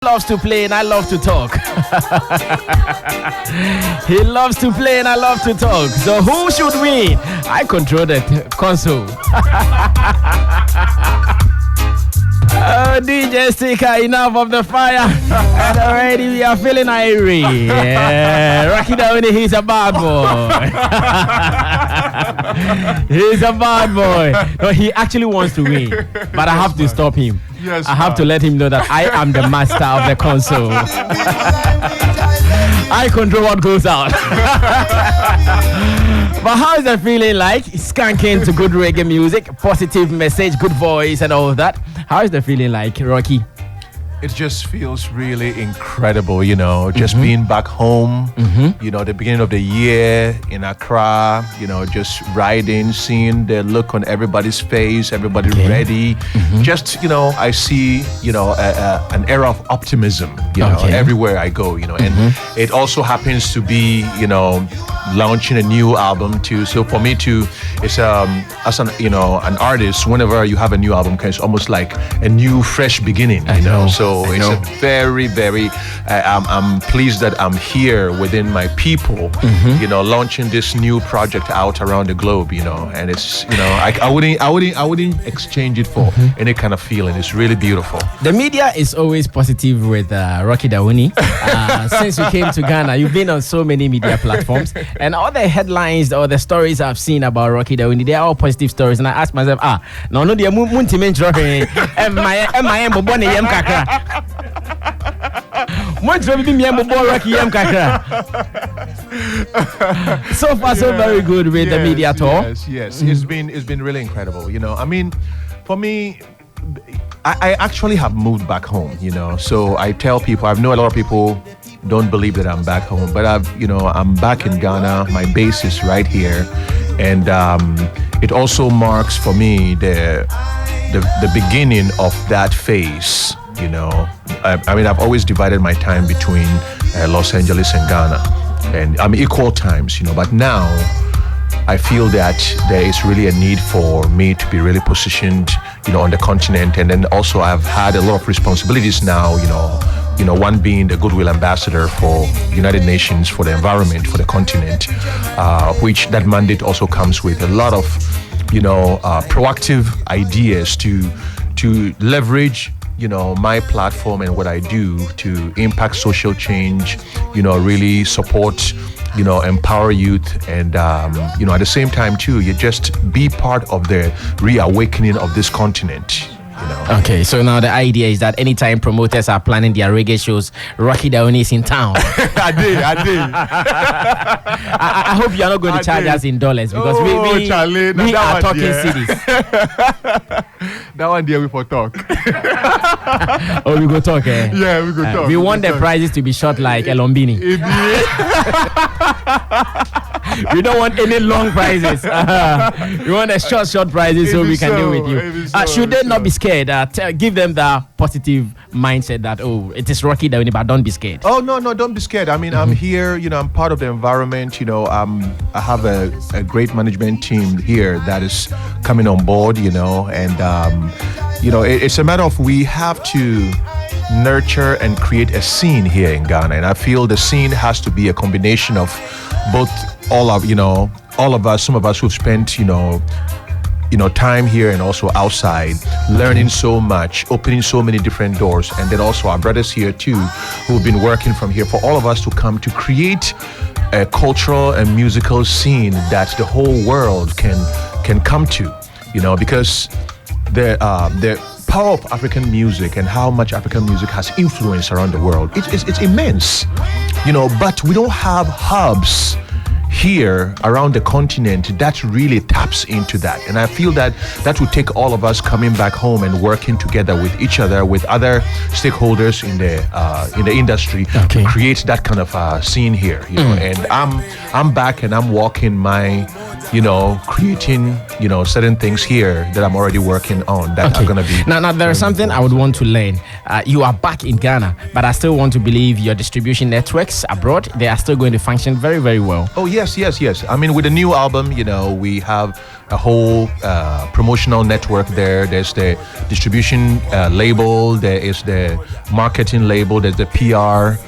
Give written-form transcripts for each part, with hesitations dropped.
Loves to play and I love to talk. He loves to play and I love to talk. So who should win? I control the console. Oh, DJ Sticker, enough of the fire. And already we are feeling irie. Yeah, Rocky Dawuni, he's a bad boy. He's a bad boy. No, he actually wants to win, but I have to stop him. Yes, I have to let him know that I am the master of the console. I control what goes out. But how is that feeling like? Skanking to good reggae music, positive message, good voice and all of that. How is the feeling like, Rocky? It just feels really incredible, just being back home, the beginning of the year in Accra, just riding, seeing the look on everybody's face, everybody ready. Just, I see, an era of optimism, everywhere I go, and it also happens to be, launching a new album too. So for me too, it's as an artist, whenever you have a new album, it's almost like a new, fresh beginning, So it's a very, very. I'm pleased that I'm here within my people, launching this new project out around the globe, and it's, I wouldn't exchange it for any kind of feeling. It's really beautiful. The media is always positive with Rocky Dawuni. Since you came to Ghana, you've been on so many media platforms, and all the headlines or the stories I've seen about Rocky Dawuni, they are all positive stories. And I ask myself, no, the so far, so very good with the media tour. Yes. It's been really incredible. I mean, for me, I actually have moved back home. So I tell people, I know a lot of people don't believe that I'm back home, but I'm back in Ghana. My base is right here, and it also marks for me the beginning of that phase. I've always divided my time between Los Angeles and Ghana, and I'm equal times, but now I feel that there is really a need for me to be really positioned, on the continent, and then also I've had a lot of responsibilities now, one being the Goodwill Ambassador for United Nations for the environment for the continent, which that mandate also comes with a lot of, proactive ideas to leverage my platform and what I do to impact social change, really support, empower youth, and at the same time too, you just be part of the reawakening of this continent. Okay, so now the idea is that anytime promoters are planning their reggae shows, Rocky Dawuni is in town. I did. I hope you're not going to charge us in dollars, because we are talking cities. That one there we for talk. Oh, we go talk, eh? Yeah, we go talk. We want the prizes to be short like Elombini. We don't want any long prizes. We want a short prizes so we can deal with you. Should they not be scared? Give them the positive mindset that, it is Rocky Dawuni, but don't be scared. Oh, no, don't be scared. I mean, I'm here, I'm part of the environment, I have a great management team here that is coming on board, and, it's a matter of we have to nurture and create a scene here in Ghana. And I feel the scene has to be a combination of both all of us, some of us who've spent, time here and also outside, learning so much, opening so many different doors, and then also our brothers here too, who've been working from here, for all of us to come to create a cultural and musical scene that the whole world can come to, because the power of African music and how much African music has influence around the world, it's immense, but we don't have hubs here around the continent that really taps into that. And I feel that will take all of us coming back home and working together with each other, with other stakeholders in the industry, to create that kind of scene here. And I'm back and I'm walking my, creating, certain things here that I'm already working on that are gonna be. Now there is something I would want to learn. You are back in Ghana, but I still want to believe your distribution networks abroad, they are still going to function very, very well. Oh yeah. Yes. I mean, with the new album, we have a whole promotional network there. There's the distribution label, there is the marketing label, there's the PR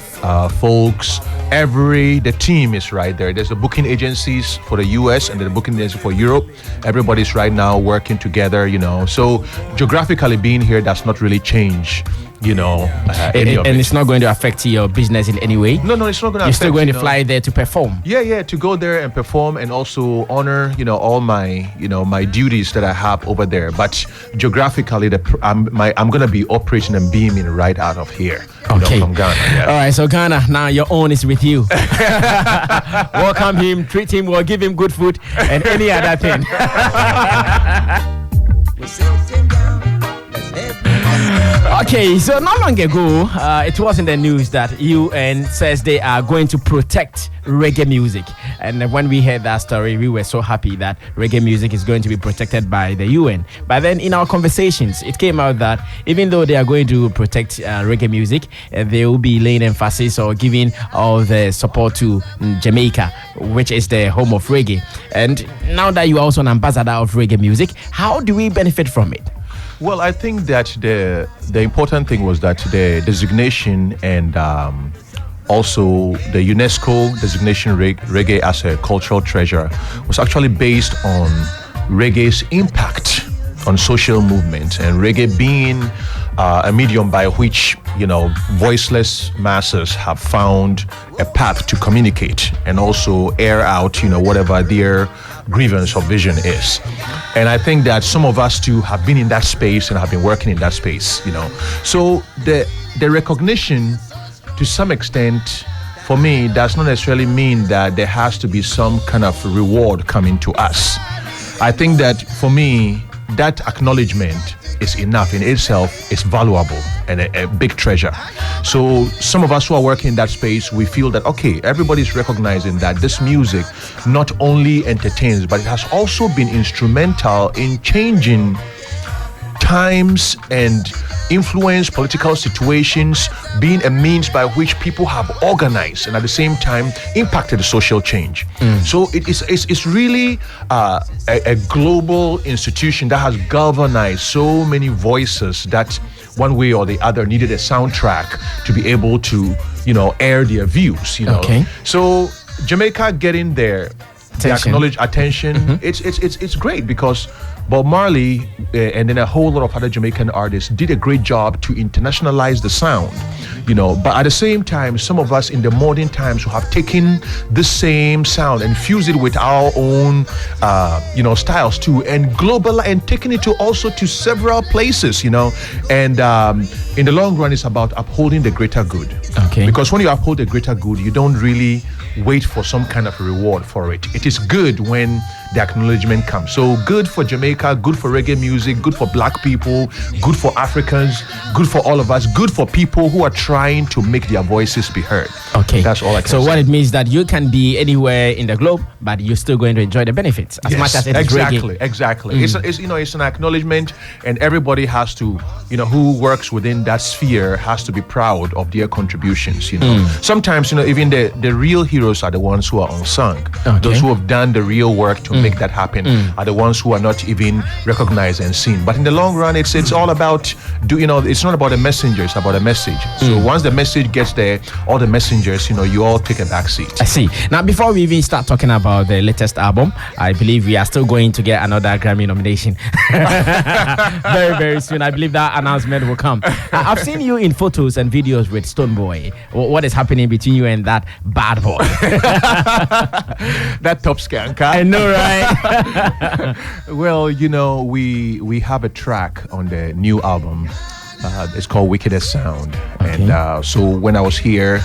folks. The team is right there. There's the booking agencies for the US and the booking agency for Europe. Everybody's right now working together, So geographically being here does not really change, and it's not going to affect your business in any way. No, it's not going to. You're still going to fly there to perform. Yeah, to go there and perform and also honor, all my, my duties that I have over there. But geographically, I'm going to be operating and beaming right out of here. Okay. From Ghana. Yeah. All right, so Ghana, now your own is with you. Welcome him, treat him well, give him good food and any other thing. Okay, so not long ago, it was in the news that UN says they are going to protect reggae music. And when we heard that story, we were so happy that reggae music is going to be protected by the UN. But then in our conversations, it came out that even though they are going to protect reggae music, they will be laying emphasis or giving all the support to Jamaica, which is the home of reggae. And now that you are also an ambassador of reggae music, how do we benefit from it? Well, I think that the important thing was that the designation and also the UNESCO designation reggae as a cultural treasure was actually based on reggae's impact on social movement, and reggae being a medium by which voiceless masses have found a path to communicate and also air out whatever their grievance or vision is. And I think that some of us too have been in that space and have been working in that space, So the recognition to some extent for me does not necessarily mean that there has to be some kind of reward coming to us. I think that for me, that acknowledgement is enough in itself. It's valuable and a big treasure. So some of us who are working in that space, we feel that, okay, everybody's recognizing that this music not only entertains, but it has also been instrumental in changing times and influence political situations, being a means by which people have organized and at the same time impacted the social change. So it's really a global institution that has galvanized so many voices that one way or the other needed a soundtrack to be able to air their views. Okay. So Jamaica getting the acknowledged attention, it's great because Bob Marley and then a whole lot of other Jamaican artists did a great job to internationalize the sound, but at the same time, some of us in the modern times who have taken the same sound and fused it with our own, styles too, and global and taking it to also to several places, and in the long run, it's about upholding the greater good. Okay. Because when you uphold the greater good, you don't really wait for some kind of reward for it. It is good when the acknowledgement comes. So good for Jamaica, good for reggae music, good for black people, good for Africans, good for all of us, good for people who are trying to make their voices be heard. Okay. That's all I can say. So what it means that you can be anywhere in the globe, but you're still going to enjoy the benefits as much as it is reggae. Exactly. It's an acknowledgement, and everybody has to, who works within that sphere has to be proud of their contributions. Sometimes, even the real heroes are the ones who are unsung. Okay. Those who have done the real work to make that happen are the ones who are not even recognized and seen. But in the long run, it's all about it's not about the messenger, it's about a message. So once the message gets there, all the messengers, you all take a back seat. I see. Now, before we even start talking about the latest album, I believe we are still going to get another Grammy nomination very, very soon. I believe that announcement will come. I've seen you in photos and videos with Stonebwoy. What is happening between you and that bad boy? That top skanker. I know, right? Well, we have a track on the new album. It's called Wickedest Sound. Okay. And so when I was here,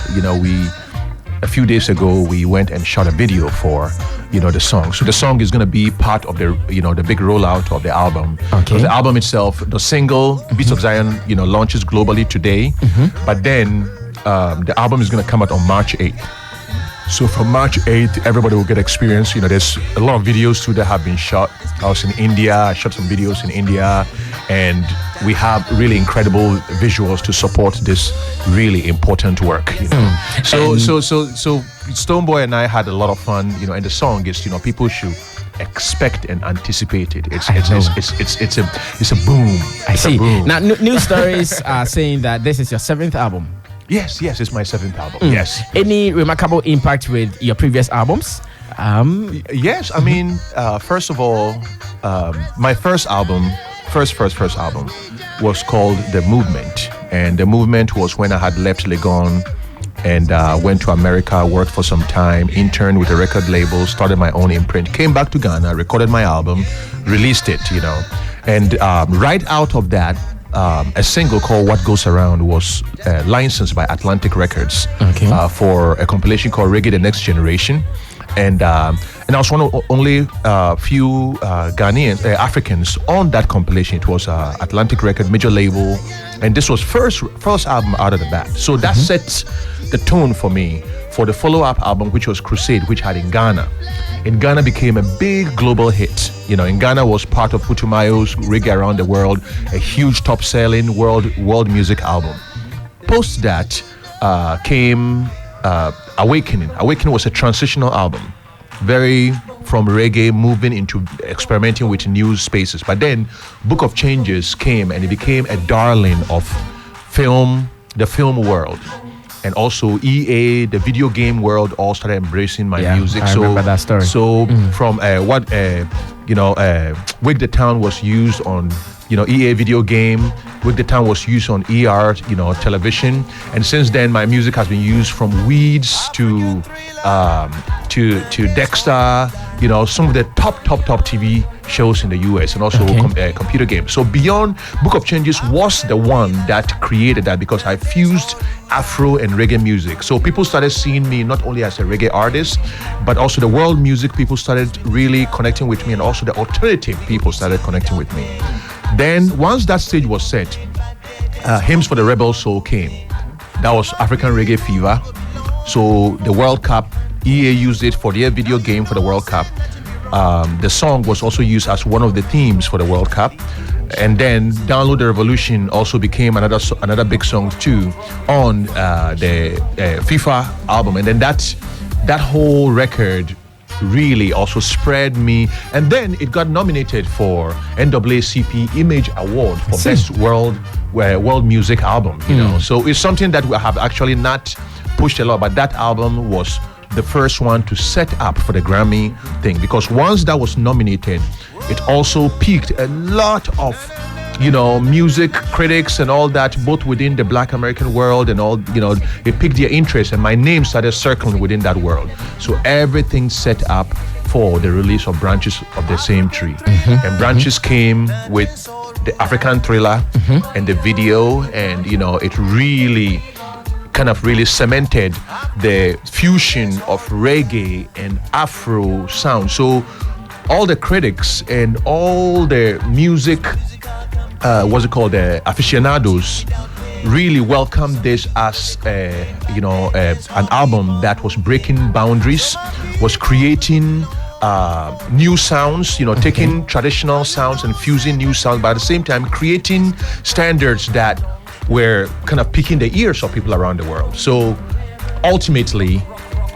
a few days ago, we went and shot a video for, the song. So the song is going to be part of the, the big rollout of the album. Okay. The album itself, the single, Beats of Zion, launches globally today. But then the album is going to come out on March 8th. So from March 8th, everybody will get experience. There's a lot of videos too that have been shot. I was in India. I shot some videos in India, and we have really incredible visuals to support this really important work. So Stonebwoy and I had a lot of fun. And the song is, people should expect and anticipate it. It's a boom. I see. Now, news stories are saying that this is your 7th album. Yes, it's my 7th album. Yes. Any remarkable impact with your previous albums? Yes, I mean, first of all, my first album was called The Movement. And The Movement was when I had left Legon and went to America, worked for some time, interned with a record label, started my own imprint, came back to Ghana, recorded my album, released it, And right out of that, a single called What Goes Around was licensed by Atlantic Records for a compilation called Reggae The Next Generation. And I was one of only few Ghanaian Africans on that compilation. It was Atlantic Record, major label, and this was first album out of the bat. So that sets the tone for me for the follow-up album, which was Crusade, which had in Ghana. In Ghana became a big global hit. In Ghana was part of Putumayo's Reggae Around the World, a huge top-selling world music album. Post that came Awakening. Awakening was a transitional album, very from reggae moving into experimenting with new spaces. But then Book of Changes came and it became a darling of the film world. And also EA, the video game world, all started embracing my music. I remember that story. So from Wake the Town was used on EA video game. Wake the Town was used on ER, television. And since then, my music has been used from Weeds to Dexter. Some of the top TV shows in the US, and also computer games. So Beyond Book of Changes was the one that created that, because I fused Afro and reggae music. So people started seeing me not only as a reggae artist, but also the world music people started really connecting with me, and also the alternative people started connecting with me. Then once that stage was set, Hymns for the Rebel Soul came. That was African Reggae Fever. So the World Cup, EA used it for their video game for the World Cup. The song was also used as one of the themes for the World Cup. And then Download the Revolution also became another big song too on the FIFA album. And then that whole record really also spread me. And then it got nominated for NAACP Image Award for Best World Music Album. So it's something that we have actually not pushed a lot, but that album was the first one to set up for the Grammy thing, because once that was nominated, it also piqued a lot of music critics and all that, both within the Black American world and all, it piqued their interest, and my name started circling within that world. So everything set up for the release of Branches of the Same Tree. And Branches came with the African Thriller and the video, and it really kind of really cemented the fusion of reggae and Afro sound. So all the critics and all the music, the aficionados, really welcomed this as an album that was breaking boundaries, was creating new sounds, taking traditional sounds and fusing new sounds, but at the same time creating standards that were kind of piquing the ears of people around the world. So ultimately,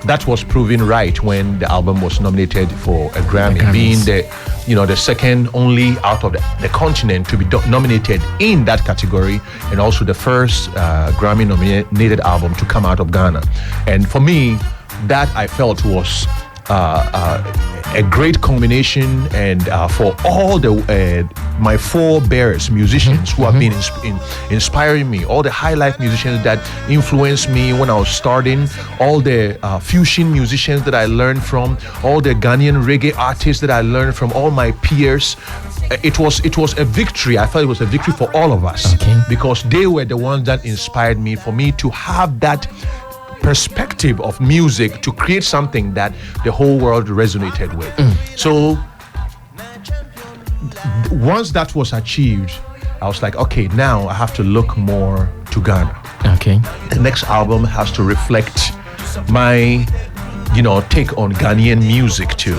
that was proven right when the album was nominated for a Grammy, being the second only out of the continent to be nominated in that category, and also the first Grammy nominated album to come out of Ghana. And for me, that I felt was a great combination, and for all the my forebears musicians who have been inspiring me, all the high life musicians that influenced me when I was starting, all the fusion musicians that I learned from, all the Ghanaian reggae artists that I learned from, all my peers. It was a victory. I felt it was a victory for all of us, because they were the ones that inspired me, for me to have that perspective of music to create something that the whole world resonated with. So once that was achieved, I was like, okay, now I have to look more to Ghana. The next album has to reflect my take on Ghanaian music too,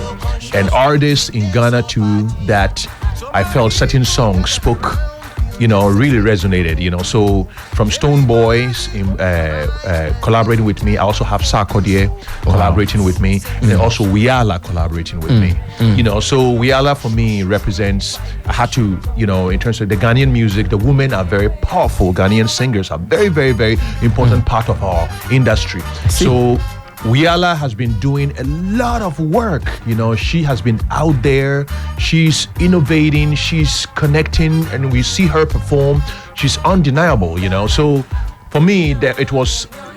and artists in Ghana too that I felt certain songs spoke, really resonated. So from Stonebwoy collaborating with me, I also have Sarkodie collaborating with me, and then also Wiala collaborating with me. So Wiala for me represents. I had to, in terms of the Ghanaian music, the women are very powerful. Ghanaian singers are very, very, very important part of our industry. So Wiala has been doing a lot of work. She has been out there. She's innovating. She's connecting, and we see her perform. She's undeniable. So for me,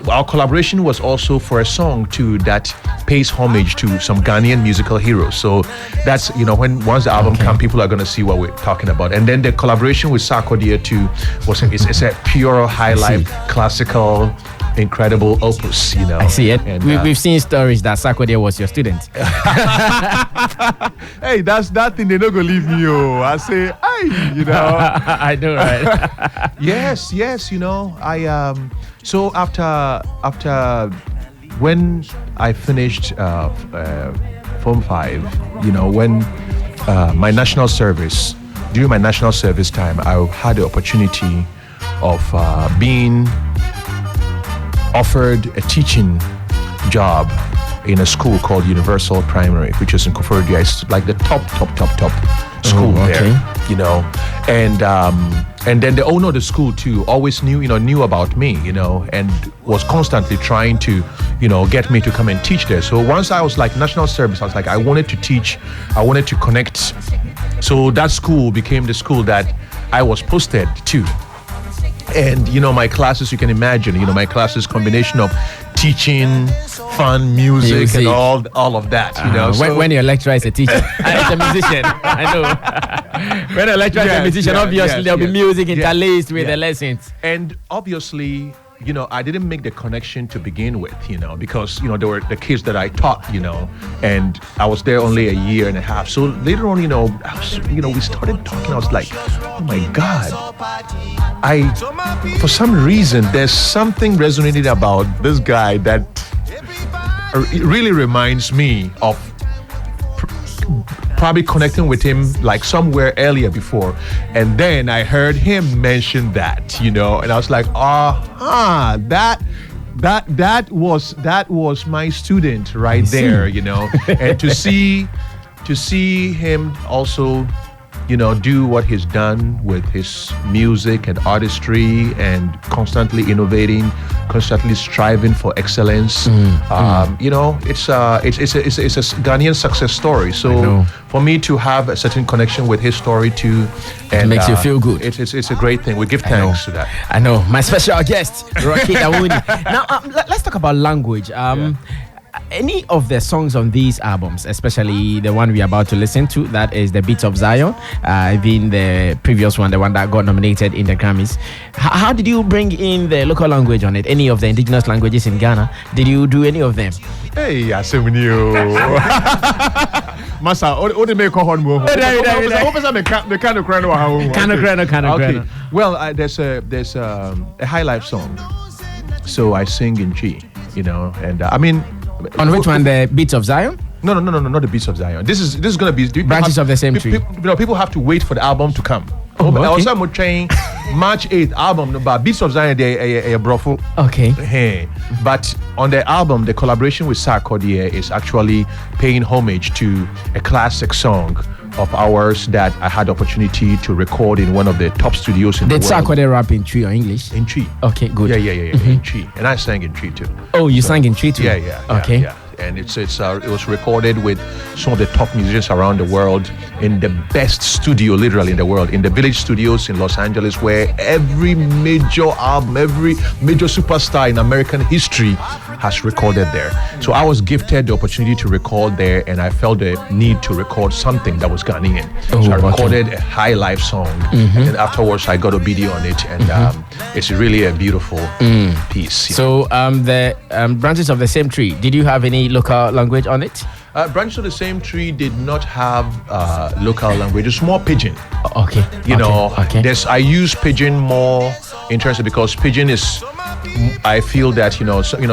our collaboration was also for a song too that pays homage to some Ghanaian musical heroes. So that's once the album comes, people are going to see what we're talking about. And then the collaboration with Sarkodie too it's a pure high life classical. Incredible opus, I see it. And, we've seen stories that Sarkodie was your student. Hey, that's that thing. They're not gonna leave me. I say, hey, I know, right? yes. I so after when I finished Form 5, when my national service, during my national service time, I had the opportunity of being offered a teaching job in a school called Universal Primary, which is in Koforidua. It's like the top school there, and then the owner of the school too always knew about me, and was constantly trying to, get me to come and teach there. So once I was like national service, I was like, I wanted to teach, I wanted to connect. So that school became the school that I was posted to. And my classes, you can imagine, my classes combination of teaching, fun, music. And all of that, when your lecturer is a teacher, it's a musician, I know. When a lecturer is a musician, obviously there'll be music interlaced with the lessons. And obviously, I didn't make the connection to begin with, because, there were the kids that I taught, and I was there only a year and a half. So later on, we started talking. I was like, oh my God, for some reason, there's something resonating about this guy that really reminds me of probably connecting with him like somewhere earlier before, and then I heard him mention that, and I was like, that was my student right there, and to see him also, do what he's done with his music and artistry, and constantly innovating, constantly striving for excellence. It's a Ghanaian success story. So for me to have a certain connection with his story too, and it makes you feel good. It's a great thing. We give thanks to that. I know. My special guest, Rocky Dawuni. Now let's talk about language. Any of the songs on these albums, especially the one we're about to listen to, that is The Beats of Zion, even the previous one, the one that got nominated in the Grammys. How did you bring in the local language on it? Any of the indigenous languages in Ghana? Did you do any of them? Hey, I say you. Masa, what do you make a horn? Okay. Well, there's a high life song, so I sing in Chi, and I mean. On which one? The Beats of Zion? No, not the Beats of Zion. This is gonna be branches of the same tree. People have to wait for the album to come. Okay. I'm saying March 8th album, but Beats of Zion they a brofo. Okay. Hey, but on the album, the collaboration with Sarkodie is actually paying homage to a classic song of ours that I had the opportunity to record in one of the top studios in the world. Did Sarkodie rap in Tree or English? In Tree. Okay, good. Yeah, in Tree. And I sang in Tree too. Oh, you sang in Tree too? Yeah. Okay. Yeah. And it was recorded with some of the top musicians around the world in the best studio, literally in the world, in the Village Studios in Los Angeles, where every major album, every major superstar in American history has recorded there. So I was gifted the opportunity to record there, and I felt the need to record something that was Ghanaian. So I recorded a high life song, and then afterwards I got a video on it, and it's really a beautiful piece. So the branches of the same tree, did you have any local language on it? Branches of the Same Tree did not have local language. It's more pidgin. Okay. I use pidgin more in terms of, because pidgin is, I feel that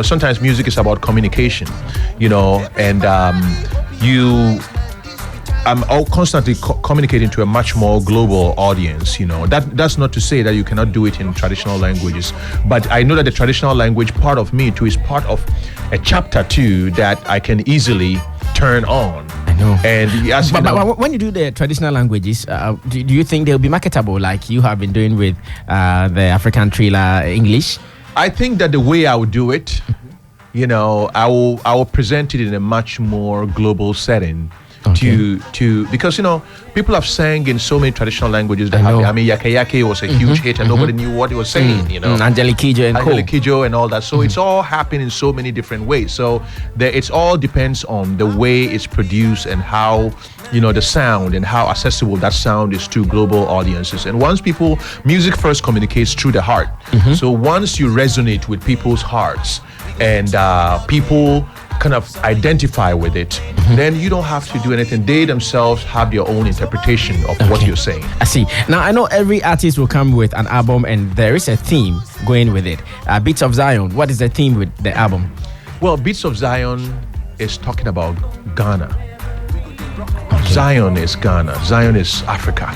sometimes music is about communication, and I'm all constantly communicating to a much more global audience. That's not to say that you cannot do it in traditional languages, but I know that the traditional language part of me too is part of a chapter too that I can easily turn on. I know. And but when you do the traditional languages, do you think they'll be marketable like you have been doing with the African thriller English? I think that the way I would do it, I will present it in a much more global setting. Okay. Because people have sang in so many traditional languages that Yake Yake was a huge hit and nobody knew what he was saying. Angelique Kidjo and all that. So it's all happening in so many different ways. So it all depends on the way it's produced and how the sound and how accessible that sound is to global audiences. And once music first communicates through the heart. So once you resonate with people's hearts and people kind of identify with it, then you don't have to do anything. They themselves have their own interpretation of what you're saying. I see. Now, I know every artist will come with an album and there is a theme going with it. Beats of Zion, what is the theme with the album? Well, Beats of Zion is talking about Ghana. Okay. Zion is Ghana. Zion is Africa.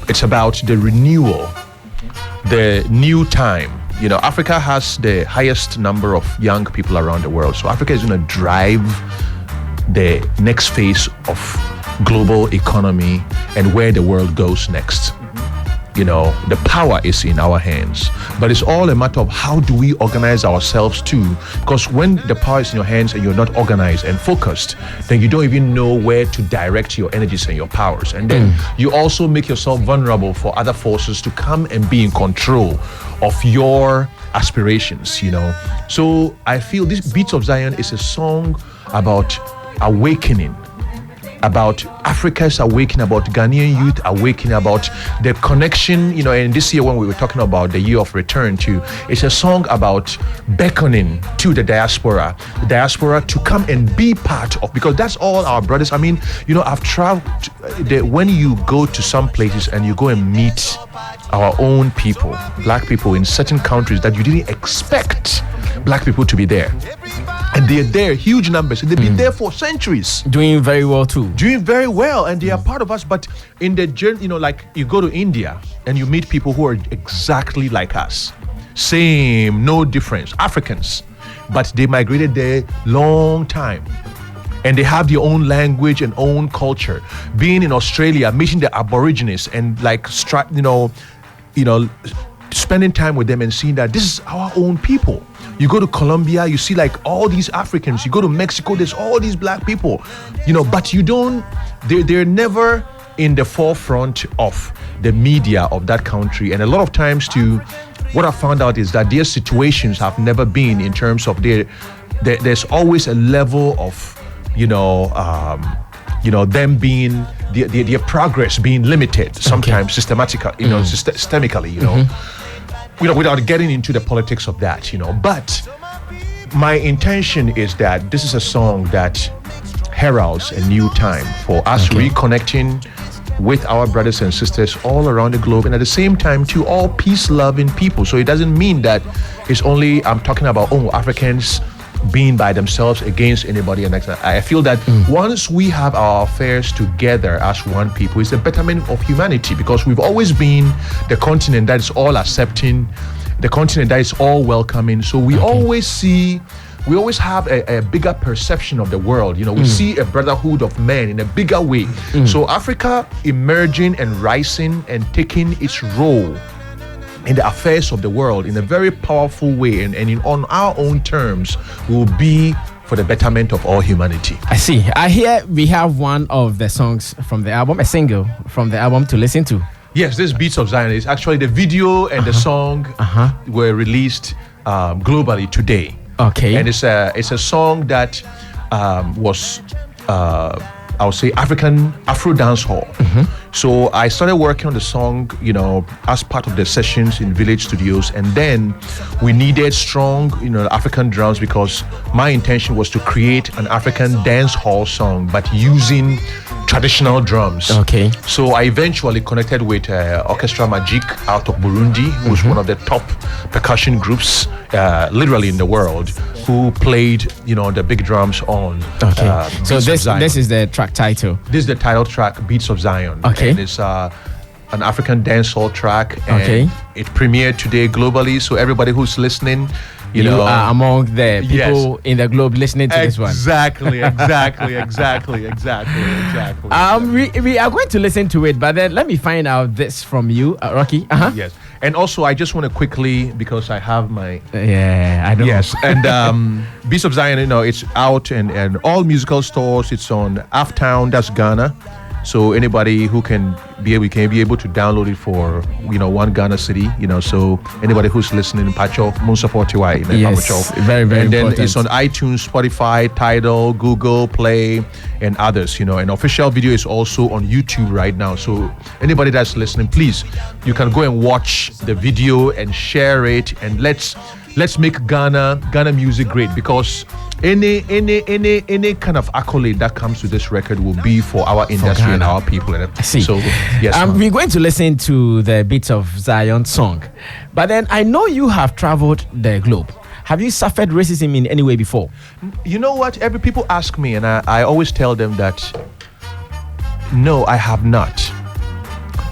It's about the renewal, the new time. Africa has the highest number of young people around the world. So Africa is going to drive the next phase of global economy and where the world goes next. The power is in our hands, but it's all a matter of how do we organize ourselves too, because when the power is in your hands and you're not organized and focused, then you don't even know where to direct your energies and your powers, and then you also make yourself vulnerable for other forces to come and be in control of your aspirations. So I feel this Beats of Zion is a song about awakening, about Africa's awakening, about Ghanaian youth awakening, about the connection, and this year when we were talking about the year of return too, it's a song about beckoning to the diaspora to come and be part of, because that's all our brothers. I mean, I've traveled, when you go to some places and you go and meet our own people, black people in certain countries that you didn't expect black people to be there. And they're there, huge numbers, and they've been there for centuries. Doing very well too. Doing very well, and they are part of us. But in the journey, like you go to India and you meet people who are exactly like us. Same, no difference, Africans. But they migrated there long time. And they have their own language and own culture. Being in Australia, meeting the Aborigines and spending time with them and seeing that this is our own people. You go to Colombia, you see like all these Africans. You go to Mexico, there's all these black people, but they're never in the forefront of the media of that country. And a lot of times too, what I found out is that their situations have never been in terms of there's always a level of, them being, their progress being limited, sometimes systemically, without getting into the politics of that, But my intention is that this is a song that heralds a new time for us reconnecting with our brothers and sisters all around the globe, and at the same time to all peace-loving people. So it doesn't mean that it's only I'm talking about Africans being by themselves against anybody. And I feel that once we have our affairs together as one people, it's the betterment of humanity, because we've always been the continent that is all accepting, the continent that is all welcoming. So we always have a bigger perception of the world. We see a brotherhood of men in a bigger way. So Africa emerging and rising and taking its role in the affairs of the world in a very powerful way and on our own terms will be for the betterment of all humanity. I see. I hear we have one of the songs from the album, a single from the album to listen to. Yes, this Beats of Zion is actually the video and the song were released globally today. Okay. And it's a song that was I would say Afro dance hall. So I started working on the song, as part of the sessions in Village Studios, and then we needed strong, African drums, because my intention was to create an African dance hall song, but using traditional drums. Okay. So I eventually connected with Orchestra Magique out of Burundi, who's one of the top percussion groups, literally in the world, who played, the big drums on. Okay. So Beats of this is the track title. This is the title track, Beats of Zion. Okay. And it's an African dancehall track. And Okay. it premiered today globally. So everybody who's listening, You are among the people in the globe listening to this one. Exactly. We are going to listen to it, but then let me find out this from you, Rocky. Yes. And also, I just want to quickly, because I have my... Yeah, I know. Yes. And Beast of Zion, it's out in all musical stores. It's on Aftown, that's Ghana. So anybody who can be able to download it for one Ghana city. So anybody who's listening, Pacho, mun support you. Yes, very, very and then important. it's on iTunes, Spotify, Tidal, Google Play, and others. An official video is also on YouTube right now. So anybody that's listening, please, you can go and watch the video and share it, and let's make Ghana music great, because any kind of accolade that comes to this record will be for our industry and our people. I see. So yes, we're going to listen to the Beats of Zion song, but then I know you have traveled the globe. Have you suffered racism in any way before? You know what? Every people ask me, and I always tell them that no, I have not.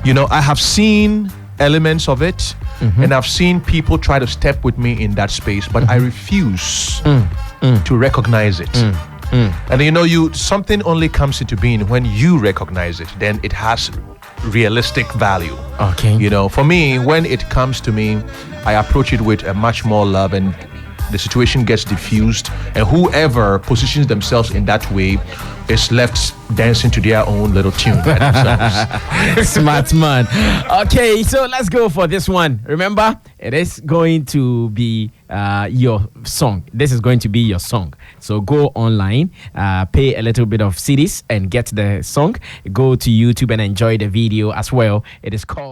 I have seen elements of it, and I've seen people try to step with me in that space, but I refuse to recognize it. And something only comes into being when you recognize it, then it has realistic value. Okay. For me, when it comes to me, I approach it with a much more love, and the situation gets diffused, and whoever positions themselves in that way is left dancing to their own little tune by themselves. Smart man. Okay, so let's go for this one. Remember, it is going to be your song. This is going to be your song. So go online, pay a little bit of cedis and get the song. Go to YouTube and enjoy the video as well. It is called